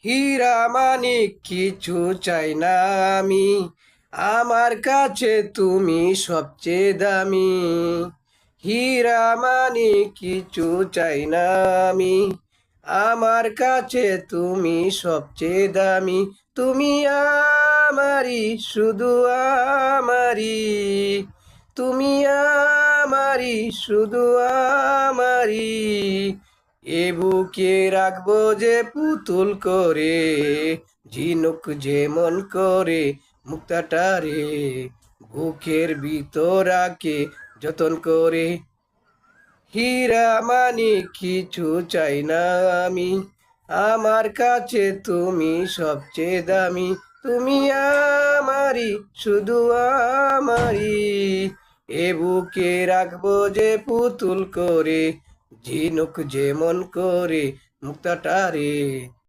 হীরা মানিক কিছু চাই না আমি, আমার কাছে তুমি সবচেয়ে দামি। হীরা মানিক কিছু চাই না আমি, আমার কাছে তুমি সবচেয়ে দামি। তুমি আমারি, শুধু আমারি, তুমি আমারি, শুধু আমারি। এ বুকে রাখবো যে পুতুল করে, ঝিনুক যেমন করে মুক্তাটারে, বুকের ভিতর রাখে যতন করে। হীরা মানিক কিছু চাই না আমি, আমার কাছে তুমি সবচেয়ে দামি। তুমি আমারি, শুধু আমারি, এ বুকে রাখবো যে পুতুল করে, ঝিনুক যেমন করে মুক্তাটারে।